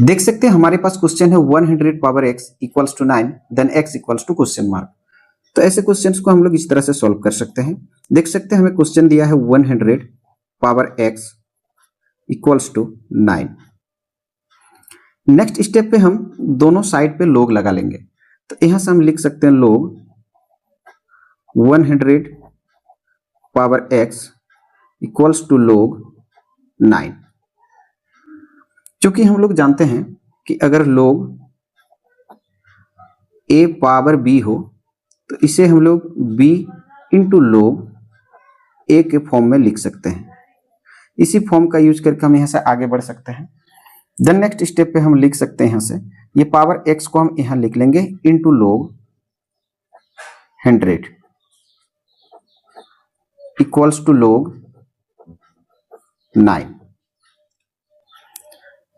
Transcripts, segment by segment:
देख सकते हैं हमारे पास क्वेश्चन है 100 power x equals to 9 then x equals to question mark. तो ऐसे क्वेश्चंस को हम लोग इस तरह से सॉल्व कर सकते हैं। देख सकते हैं हमें क्वेश्चन दिया है 100 power x equals to 9। Next step पे हम दोनों साइड पे log लगा लेंगे। तो यहां से हम लिख सकते हैं log 100 power x equals to log 9। क्योंकि हम लोग जानते हैं कि अगर log a पावर b हो तो इसे हम लोग b इंटू log a के फॉर्म में लिख सकते हैं। इसी फॉर्म का यूज करके हम यहाँ से आगे बढ़ सकते हैं। देन नेक्स्ट स्टेप पे हम लिख सकते हैं यहाँ से ये पावर x को हम यहाँ लिख लेंगे into log 100 equals to log 9।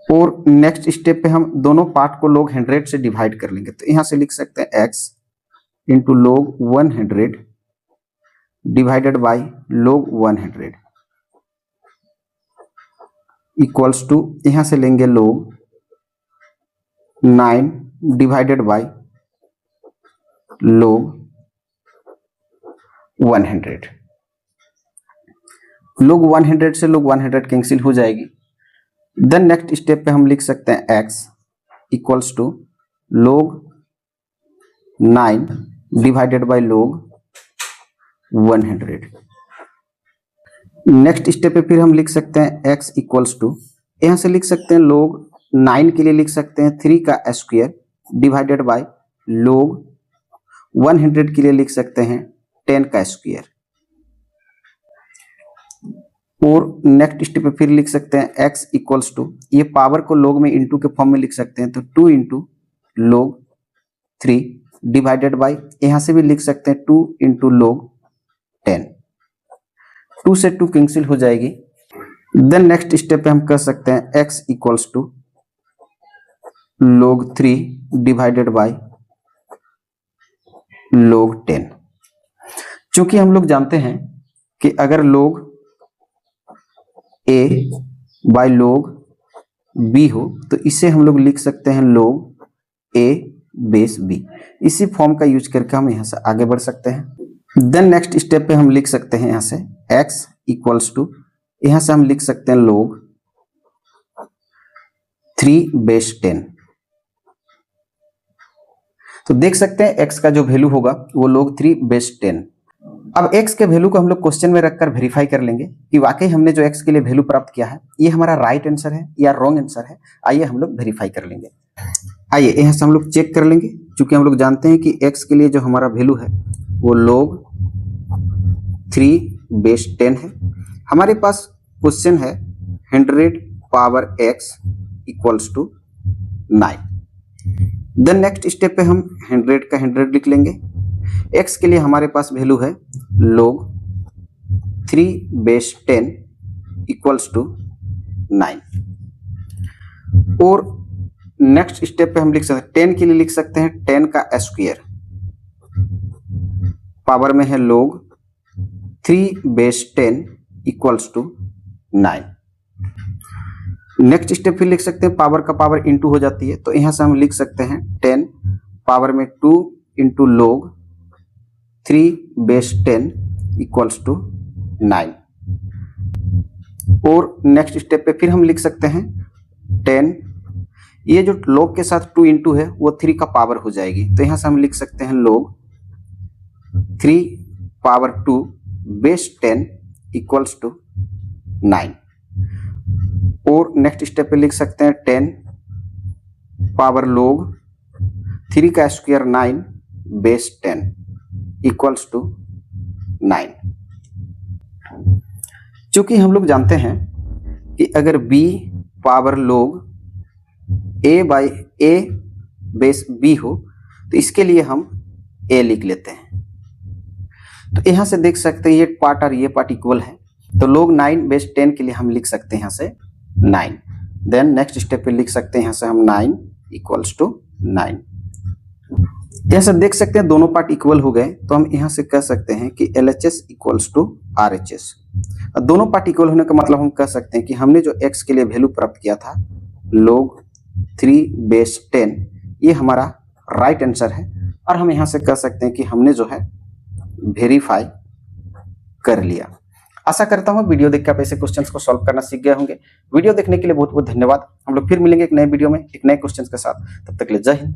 और नेक्स्ट स्टेप पे हम दोनों पार्ट को log 100 से डिवाइड कर लेंगे। तो यहां से लिख सकते हैं x into log 100 divided by log 100 equals to यहां से लेंगे log 9 divided by log 100। log 100 से log 100 कैंसिल हो जाएगी। देन नेक्स्ट स्टेप पे हम लिख सकते हैं x equals to log 9 divided by log 100। Next step पे फिर हम लिख सकते हैं x इक्वल्स टू यहां से लिख सकते हैं log 9 के लिए लिख सकते हैं 3 का स्क्वायर डिवाइडेड बाई log 100 के लिए लिख सकते हैं 10 का स्क्वायर। और नेक्स्ट स्टेप पे फिर लिख सकते हैं x इक्वल्स टू ये पावर को log में इंटू के फॉर्म में लिख सकते हैं तो 2 इंटू log 3 डिवाइडेड बाई यहां से भी लिख सकते हैं 2 इंटू log 10। 2 से 2 कैंसिल हो जाएगी। देन नेक्स्ट स्टेप पे हम कर सकते हैं x equals to log 3 divided by log 10। चूंकि हम लोग जानते हैं कि अगर log a by log b हो तो इसे हम लोग लिख सकते हैं log a बेस b। इसी फॉर्म का यूज करके हम यहां से आगे बढ़ सकते हैं। देन नेक्स्ट स्टेप पे हम लिख सकते हैं यहां से x इक्वल्स टू यहां से हम लिख सकते हैं log 3 बेस 10। तो देख सकते हैं x का जो वैल्यू होगा वो log 3 बेस 10। अब x के वैल्यू को हम लोग क्वेश्चन में रखकर वेरीफाई कर लेंगे कि वाकई हमने जो x के लिए वैल्यू प्राप्त किया है ये हमारा राइट आंसर है या रॉन्ग आंसर है। आइए हम लोग वेरीफाई कर लेंगे। आइए यहाँ से हम लोग चेक कर लेंगे। क्योंकि हम लोग जानते हैं कि x के लिए जो हमारा वैल्यू है वो log 3 बेस 10 है। हमारे पास क्वेश्चन है 100 power x equals to 9। Then next step पे हम 100 का 100 लिख लेंगे। x के लिए हमारे पास वैल्यू है log 3 बेस 10 इक्वल्स टू 9। और नेक्स्ट स्टेप पे हम लिख सकते हैं 10 के लिए लिख सकते हैं 10 का स्क्वायर पावर में है log 3 base 10 equals to 9। Next step फिर लिख सकते हैं पावर का पावर इंटू हो जाती है तो यहां से हम लिख सकते हैं 10 पावर में 2 into log 3 base 10 equals to 9। और नेक्स्ट स्टेप पे फिर हम लिख सकते हैं 10 ये जो log के साथ 2 इंटू है वो 3 का पावर हो जाएगी। तो यहां से हम लिख सकते हैं log 3 power 2 base 10 equals to 9। और नेक्स्ट स्टेप पे लिख सकते हैं 10 पावर log 3 का स्क्वायर 9 बेस 10 इक्वल्स टू 9। चूंकि हम लोग जानते हैं कि अगर b power log a by a base b हो तो इसके लिए हम a लिख लेते हैं। तो यहां से देख सकते हैं ये पार्ट और ये पार्ट इक्वल है तो log 9 बेस 10 के लिए हम लिख सकते हैं यहां से 9। देन नेक्स्ट स्टेप पे लिख सकते हैं यहां से हम 9 इक्वल्स टू 9। यहां से देख सकते हैं दोनों पार्ट इक्वल हो गए तो हम यहां से कह सकते हैं कि LHS इक्वल्स टू RHS। दोनों पार्ट इक्वल होने का मतलब हम कह सकते हैं कि हमने जो x के लिए वैल्यू प्राप्त किया था log 3/10 ये हमारा राइट आंसर है। और हम यहाँ से कह सकते हैं कि हमने जो है वेरीफाई कर लिया। आशा करता हूँ वीडियो देख के आप ऐसे क्वेश्चंस को सॉल्व करना सीख गए होंगे। वीडियो देखने के लिए बहुत बहुत धन्यवाद। हम लोग फिर मिलेंगे एक नए वीडियो में एक नए क्वेश्चंस के साथ। तब तक के लिए जय हिंद।